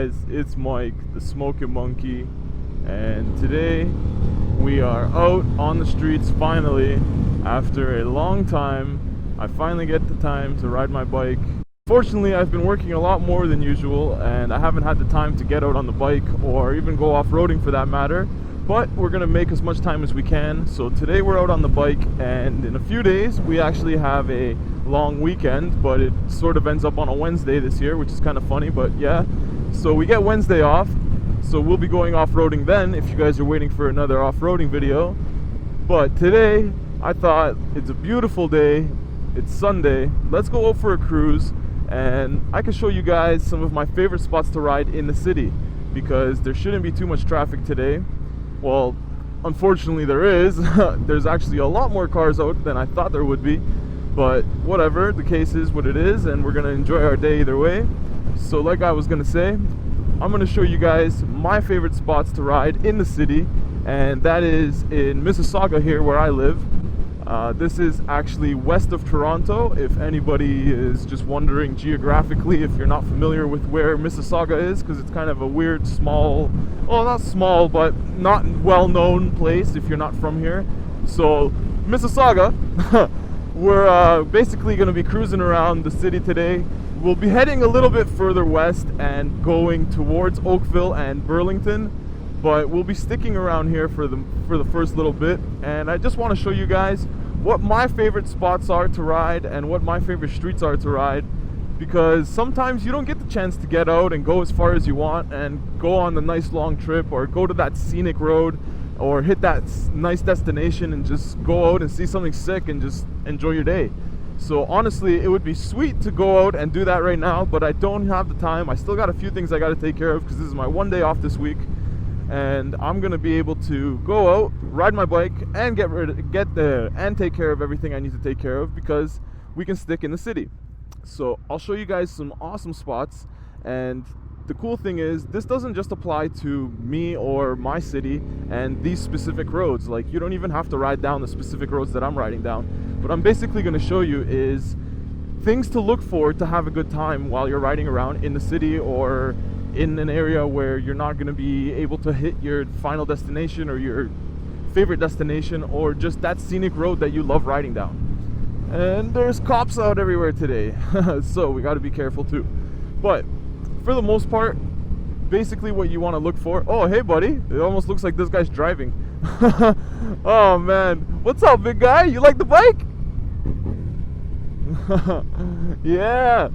guys? It's Mike, the Smokin monkey, and today we are out on the streets finally. After a long time, I finally get the time to ride my bike. Fortunately, I've been working a lot more than usual, and I haven't had the time to get out on the bike or even go off-roading for that matter. But we're gonna make as much time as we can. So today we're out on the bike, and in a few days we actually have a long weekend, but it sort of ends up on a Wednesday this year, which is kind of funny, but yeah. So we get Wednesday off, so we'll be going off-roading then if you guys are waiting for another off-roading video. But today I thought it's a beautiful day, it's Sunday, let's go out for a cruise, and I can show you guys some of my favorite spots to ride in the city, because there shouldn't be too much traffic today. Well, unfortunately there is. There's actually a lot more cars out than I thought there would be, but whatever, the case is what it is, and we're gonna enjoy our day either way. So like I was gonna say, I'm gonna show you guys my favorite spots to ride in the city, and that is in Mississauga here where I live. This is actually west of Toronto, if anybody is just wondering geographically, if you're not familiar with where Mississauga is, because it's kind of a weird small, well, not small, but not well-known place if you're not from here. So Mississauga, we're basically going to be cruising around the city today. We'll be heading a little bit further west and going towards Oakville and Burlington, but we'll be sticking around here for the first little bit. And I just want to show you guys what my favorite spots are to ride and what my favorite streets are to ride, because sometimes you don't get the chance to get out and go as far as you want and go on the nice long trip or go to that scenic road or hit that nice destination and just go out and see something sick and just enjoy your day. So honestly, it would be sweet to go out and do that right now, but I don't have the time. I still got a few things I got to take care of because this is my one day off this week, and I'm gonna be able to go out, ride my bike, and and take care of everything I need to take care of, because we can stick in the city. So I'll show you guys some awesome spots, and the cool thing is this doesn't just apply to me or my city and these specific roads. Like, you don't even have to ride down the specific roads that I'm riding down. What I'm basically going to show you is things to look for to have a good time while you're riding around in the city or in an area where you're not going to be able to hit your final destination or your favorite destination, or just that scenic road that you love riding down. And there's cops out everywhere today, so we got to be careful too. But for the most part, basically what you want to look for... Oh, hey buddy, it almost looks like this guy's driving. Oh man, what's up, big guy? You like the bike? Yeah.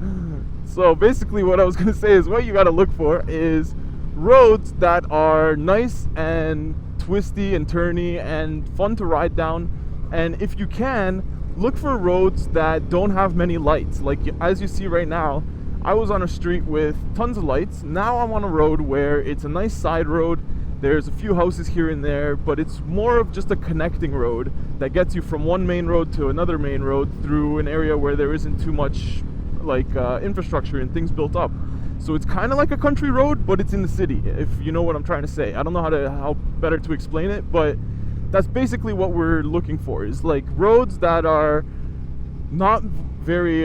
So basically what I was going to say is what you got to look for is roads that are nice and twisty and turny and fun to ride down. And if you can, look for roads that don't have many lights. Like, as you see right now, I was on a street with tons of lights. Now I'm on a road where it's a nice side road. There's a few houses here and there, but it's more of just a connecting road that gets you from one main road to another main road through an area where there isn't too much infrastructure and things built up. So it's kind of like a country road, but it's in the city, if you know what I'm trying to say. I don't know how better to explain it, but that's basically what we're looking for, is like roads that are not very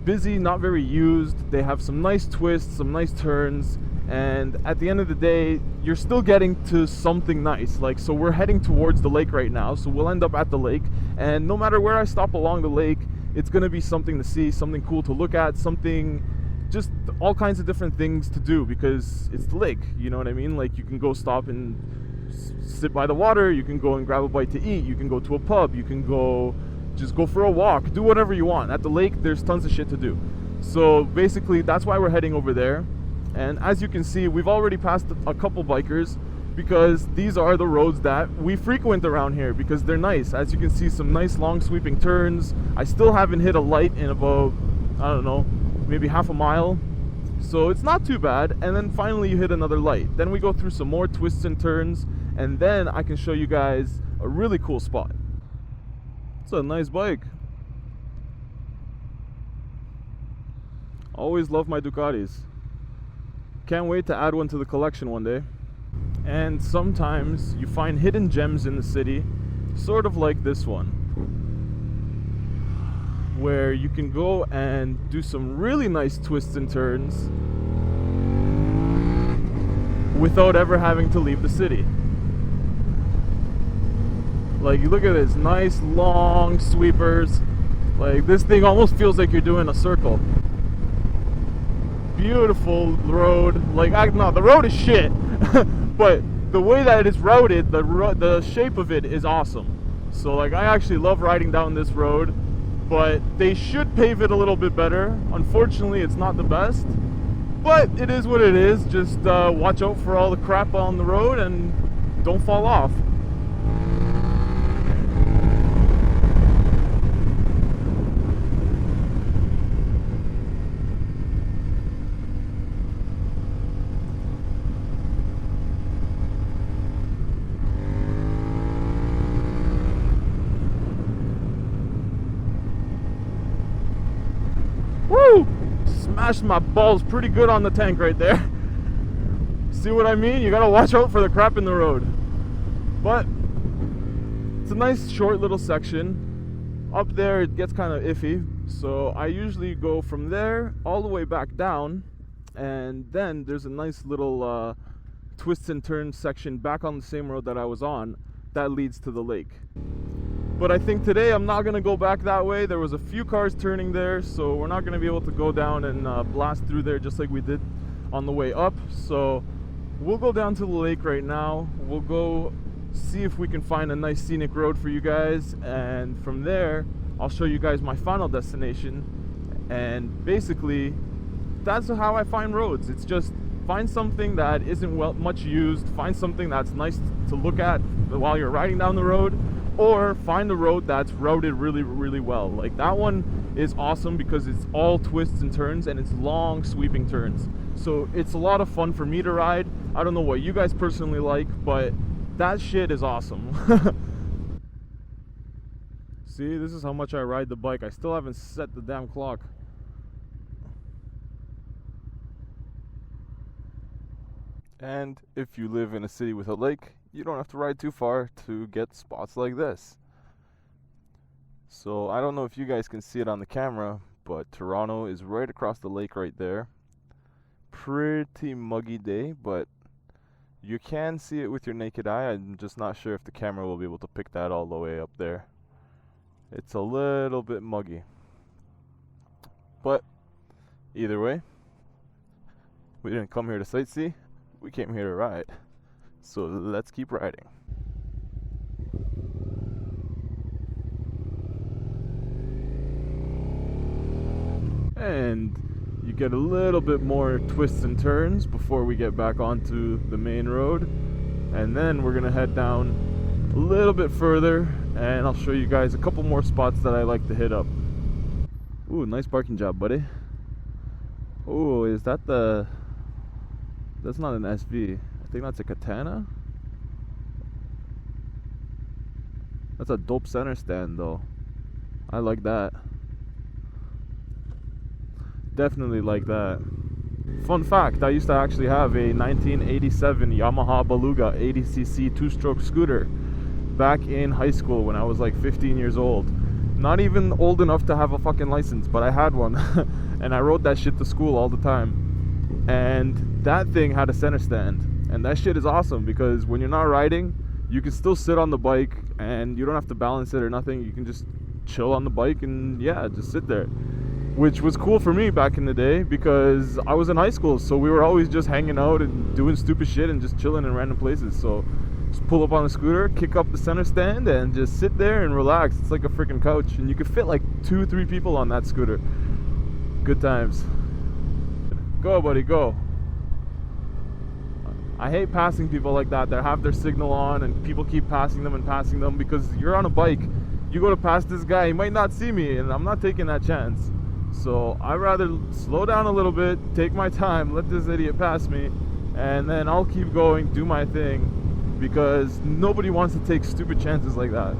busy, not very used. They have some nice twists, some nice turns, and at the end of the day, you're still getting to something nice. Like, so we're heading towards the lake right now, so we'll end up at the lake, and no matter where I stop along the lake, it's going to be something to see, something cool to look at, something, just all kinds of different things to do, because it's the lake, you know what I mean? Like, you can go stop and sit by the water, you can go and grab a bite to eat, you can go to a pub, you can just go for a walk, do whatever you want. At the lake, there's tons of shit to do. So basically, that's why we're heading over there. And as you can see, we've already passed a couple bikers, because these are the roads that we frequent around here, because they're nice. As you can see, some nice long sweeping turns. I still haven't hit a light in about, I don't know, maybe half a mile. So it's not too bad. And then finally you hit another light. Then we go through some more twists and turns, and then I can show you guys a really cool spot. It's a nice bike. Always love my Ducatis. Can't wait to add one to the collection one day. And sometimes you find hidden gems in the city, sort of like this one, where you can go and do some really nice twists and turns without ever having to leave the city. Like, you look at this nice long sweepers. Like, this thing almost feels like you're doing a circle. Beautiful road. Like, no, the road is shit. But the way that it is routed, the shape of it is awesome. So, like, I actually love riding down this road. But they should pave it a little bit better. Unfortunately, it's not the best. But it is what it is. Just watch out for all the crap on the road and don't fall off. Woo! Smashed my balls pretty good on the tank right there. See what I mean? You gotta watch out for the crap in the road. But it's a nice short little section. Up there it gets kind of iffy, so I usually go from there all the way back down, and then there's a nice little twists and turns section back on the same road that I was on that leads to the lake. But I think today I'm not going to go back that way. There was a few cars turning there, so we're not going to be able to go down and blast through there just like we did on the way up. So we'll go down to the lake right now. We'll go see if we can find a nice scenic road for you guys, and from there I'll show you guys my final destination. And basically that's how I find roads. It's just find something that isn't much used, find something that's nice to look at while you're riding down the road, or find a road that's routed really, really well. Like that one is awesome because it's all twists and turns and it's long sweeping turns. So it's a lot of fun for me to ride. I don't know what you guys personally like, but that shit is awesome. See, this is how much I ride the bike. I still haven't set the damn clock. And if you live in a city with a lake, you don't have to ride too far to get spots like this. So I don't know if you guys can see it on the camera, but Toronto is right across the lake right there. Pretty muggy day, but you can see it with your naked eye. I'm just not sure if the camera will be able to pick that all the way up there. It's a little bit muggy. But either way, we didn't come here to sightsee. We came here to ride. So let's keep riding. And you get a little bit more twists and turns before we get back onto the main road. And then we're gonna head down a little bit further and I'll show you guys a couple more spots that I like to hit up. Ooh, nice parking job, buddy. Ooh, is that the... That's not an SV. I think that's a Katana. That's a dope center stand though. I like that. Definitely like that. Fun fact, I used to actually have a 1987 Yamaha Beluga 80cc two-stroke scooter back in high school when I was like 15 years old. Not even old enough to have a fucking license, but I had one. And I rode that shit to school all the time. And that thing had a center stand, and that shit is awesome because when you're not riding, you can still sit on the bike and you don't have to balance it or nothing. You can just chill on the bike and yeah, just sit there, which was cool for me back in the day because I was in high school, so we were always just hanging out and doing stupid shit and just chilling in random places. So just pull up on the scooter, kick up the center stand, and just sit there and relax. It's like a freaking couch, and you could fit like 2-3 people on that scooter. Good times. Go, buddy, go. I hate passing people like that have their signal on and people keep passing them because you're on a bike. You go to pass this guy, he might not see me, and I'm not taking that chance. So I'd rather slow down a little bit, take my time, let this idiot pass me, and then I'll keep going, do my thing, because nobody wants to take stupid chances like that.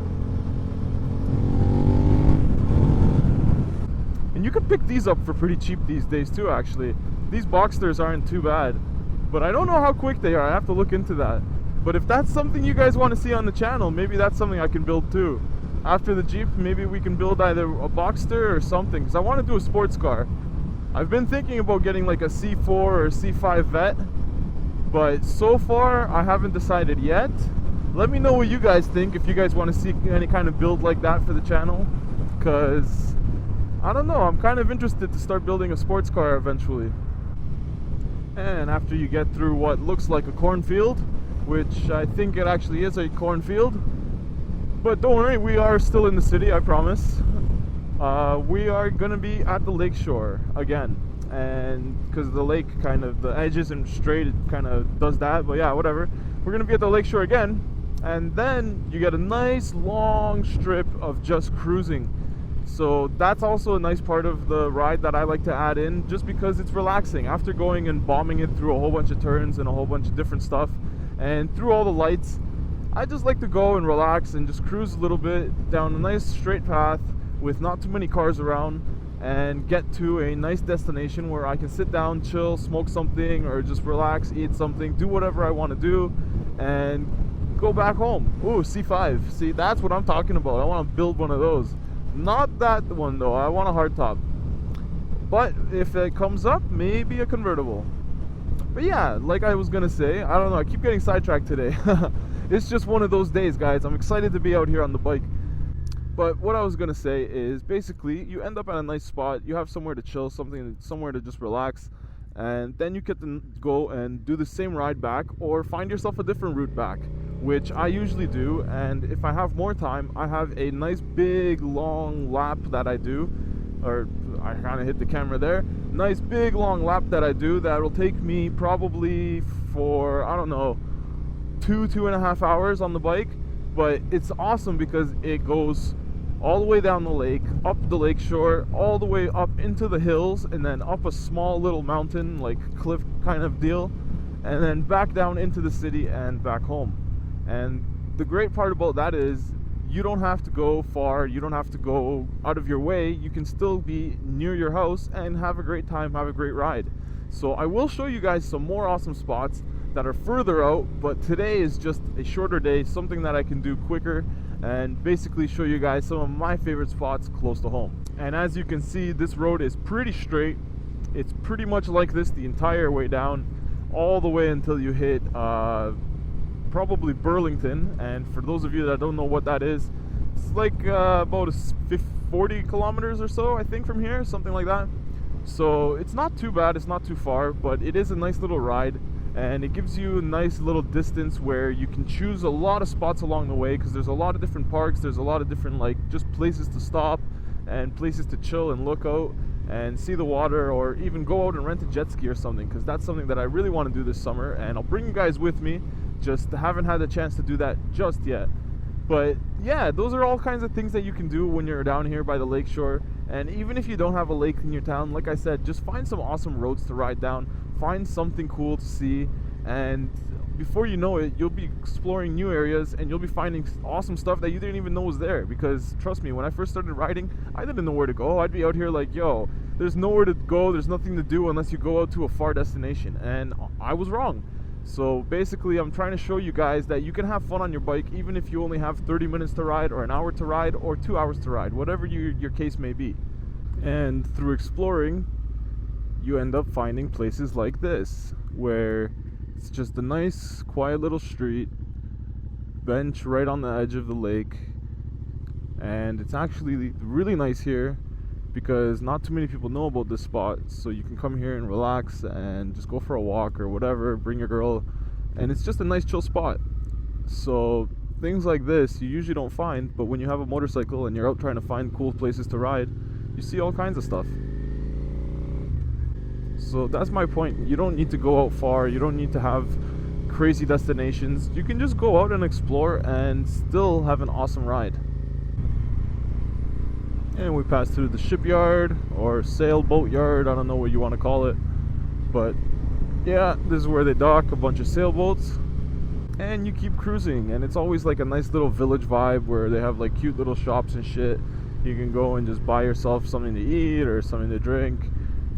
And you can pick these up for pretty cheap these days too, actually. These Boxsters aren't too bad, but I don't know how quick they are. I have to look into that. But if that's something you guys want to see on the channel, maybe that's something I can build too. After the Jeep, maybe we can build either a Boxster or something, because I want to do a sports car. I've been thinking about getting like a C4 or a C5 Vet, But so far, I haven't decided yet. Let me know what you guys think, if you guys want to see any kind of build like that for the channel. Because, I don't know, I'm kind of interested to start building a sports car eventually. And after you get through what looks like a cornfield, which I think it actually is a cornfield. But don't worry, we are still in the city, I promise. We are going to be at the lakeshore again. And because the lake kind of, the edge isn't straight, it kind of does that. But yeah, whatever. We're going to be at the lakeshore again. And then you get a nice long strip of just cruising. So that's also a nice part of the ride that I like to add in, just because it's relaxing. After going and bombing it through a whole bunch of turns and a whole bunch of different stuff, and through all the lights, I just like to go and relax and just cruise a little bit down a nice straight path with not too many cars around, and get to a nice destination where I can sit down, chill, smoke something, or just relax, eat something, do whatever I want to do, and go back home. Ooh, C5. See, that's what I'm talking about. I want to build one of those. Not that one though, I want a hardtop. But if it comes up, maybe a convertible. But yeah, like I was gonna say, I don't know, I keep getting sidetracked today. It's just one of those days, guys. I'm excited to be out here on the bike. But what I was gonna say is, basically, you end up at a nice spot, you have somewhere to chill, somewhere to just relax, and then you get to go and do the same ride back, or find yourself a different route back, which I usually do. And if I have more time, I have a nice big long lap that I do, or I kind of hit the camera there, nice big long lap that I do that will take me probably for, I don't know, 2.5 hours on the bike. But it's awesome because it goes all the way down the lake, up the lakeshore, all the way up into the hills, and then up a small little mountain, like cliff kind of deal, and then back down into the city and back home. And the great part about that is you don't have to go far, you don't have to go out of your way, you can still be near your house and have a great time, have a great ride. So I will show you guys some more awesome spots that are further out, but today is just a shorter day, something that I can do quicker, and basically show you guys some of my favorite spots close to home. And as you can see, this road is pretty straight. It's pretty much like this the entire way down, all the way until you hit probably Burlington. And for those of you that don't know what that is, it's like about 40 kilometers or so, I think, from here, something like that. So it's not too bad, it's not too far, but it is a nice little ride. And it gives you a nice little distance where you can choose a lot of spots along the way, because there's a lot of different parks, there's a lot of different, like, just places to stop and places to chill and look out and see the water, or even go out and rent a jet ski or something, because that's something that I really want to do this summer, and I'll bring you guys with me. Just haven't had the chance to do that just yet. But yeah, those are all kinds of things that you can do when you're down here by the lakeshore. And even if you don't have a lake in your town, like I said, just find some awesome roads to ride down, find something cool to see, and before you know it, you'll be exploring new areas and you'll be finding awesome stuff that you didn't even know was there. Because trust me, when I first started riding, I didn't know where to go. I'd be out here like, yo, there's nowhere to go, there's nothing to do unless you go out to a far destination. And I was wrong. So basically, I'm trying to show you guys that you can have fun on your bike even if you only have 30 minutes to ride, or an hour to ride, or 2 hours to ride, whatever your case may be. And through exploring, you end up finding places like this, where it's just a nice, quiet little street, bench right on the edge of the lake. And it's actually really nice here because not too many people know about this spot, so you can come here and relax and just go for a walk or whatever, bring your girl, and it's just a nice chill spot. So things like this you usually don't find, but when you have a motorcycle and you're out trying to find cool places to ride, you see all kinds of stuff. So that's my point. You don't need to go out far, you don't need to have crazy destinations. You can just go out and explore and still have an awesome ride. And we pass through the shipyard or sailboat yard, I don't know what you want to call it, but yeah, this is where they dock a bunch of sailboats. And you keep cruising, and it's always like a nice little village vibe where they have like cute little shops and shit. You can go and just buy yourself something to eat or something to drink.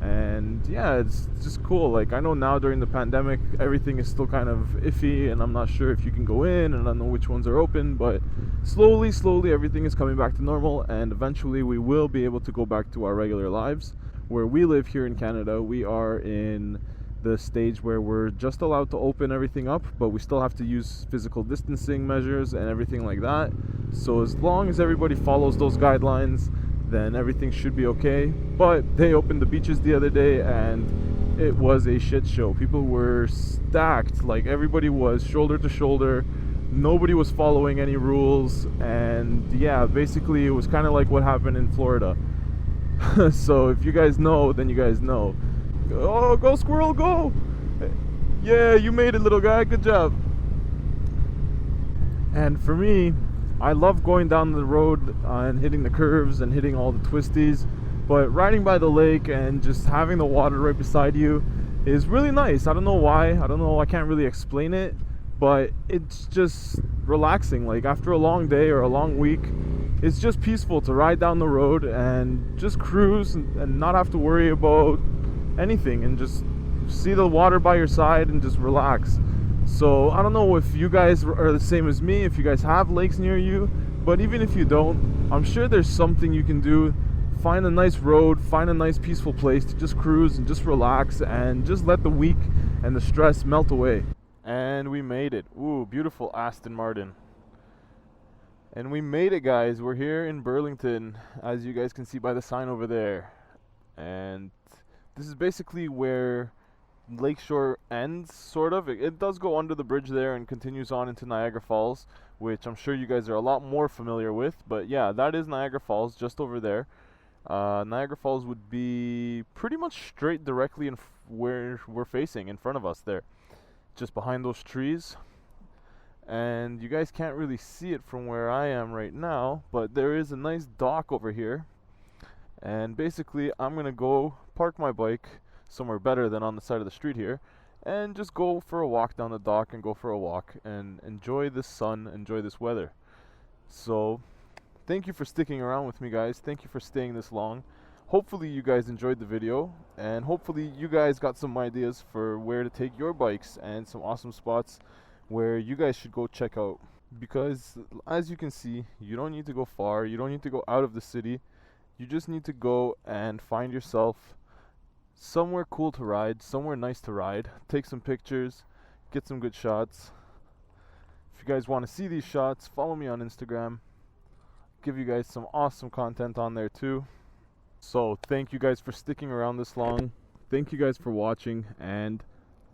And yeah, it's just cool. Like, I know now during the pandemic everything is still kind of iffy, and I'm not sure if you can go in, and I don't know which ones are open, but slowly everything is coming back to normal, and eventually we will be able to go back to our regular lives. Where we live here in Canada, we are in the stage where we're just allowed to open everything up, but we still have to use physical distancing measures and everything like that. So as long as everybody follows those guidelines, then everything should be okay. But they opened the beaches the other day and it was a shit show. People were stacked, like everybody was shoulder to shoulder. Nobody was following any rules, and yeah, basically it was kind of like what happened in Florida. So if you guys know, then you guys know. Oh, go squirrel, go! Yeah, you made it, little guy, good job. And for me, I love going down the road and hitting the curves and hitting all the twisties, but riding by the lake and just having the water right beside you is really nice. I don't know why, I can't really explain it, but it's just relaxing. Like after a long day or a long week, it's just peaceful to ride down the road and just cruise and not have to worry about anything and just see the water by your side and just relax. So I don't know if you guys are the same as me, if you guys have lakes near you, but even if you don't, I'm sure there's something you can do. Find a nice road, find a nice peaceful place to just cruise and just relax and just let the week and the stress melt away. And we made it. Ooh, beautiful Aston Martin. And we made it, guys. We're here in Burlington, as you guys can see by the sign over there. And this is basically where Lakeshore ends, sort of. It does go under the bridge there and continues on into Niagara Falls, which I'm sure you guys are a lot more familiar with. But yeah, that is Niagara Falls, just over there. Niagara Falls would be pretty much straight directly in where we're facing, in front of us there, just behind those trees. And you guys can't really see it from where I am right now, but there is a nice dock over here. And basically I'm gonna go park my bike somewhere better than on the side of the street here and just go for a walk down the dock and go for a walk and enjoy the sun, enjoy this weather. So thank you for sticking around with me, guys. Thank you for staying this long. Hopefully you guys enjoyed the video, and hopefully you guys got some ideas for where to take your bikes and some awesome spots where you guys should go check out. Because as you can see, you don't need to go far, you don't need to go out of the city. You just need to go and find yourself somewhere cool to ride, somewhere nice to ride, take some pictures, get some good shots. If you guys want to see these shots, follow me on Instagram. Give you guys some awesome content on there too. So thank you guys for sticking around this long. Thank you guys for watching, and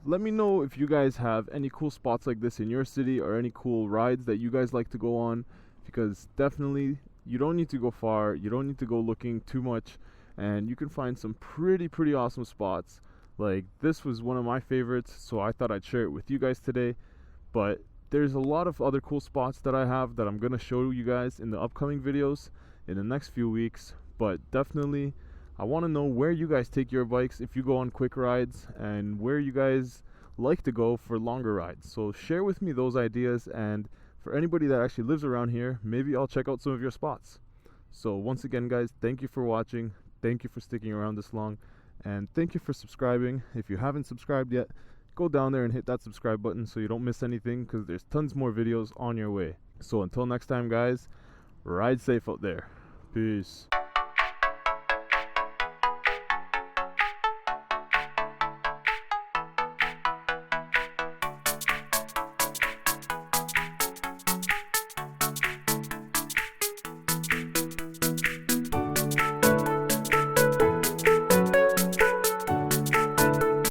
let me know if you guys have any cool spots like this in your city or any cool rides that you guys like to go on, because definitely you don't need to go far, you don't need to go looking too much, and you can find some pretty awesome spots. Like this was one of my favorites, so I thought I'd share it with you guys today. But there's a lot of other cool spots that I have that I'm gonna show you guys in the upcoming videos in the next few weeks. But definitely I want to know where you guys take your bikes if you go on quick rides, and where you guys like to go for longer rides. So share with me those ideas, and for anybody that actually lives around here, maybe I'll check out some of your spots. So once again, guys, thank you for watching, thank you for sticking around this long, and thank you for subscribing. If you haven't subscribed yet, go down there and hit that subscribe button so you don't miss anything, because there's tons more videos on your way. So until next time, guys, ride safe out there. Peace.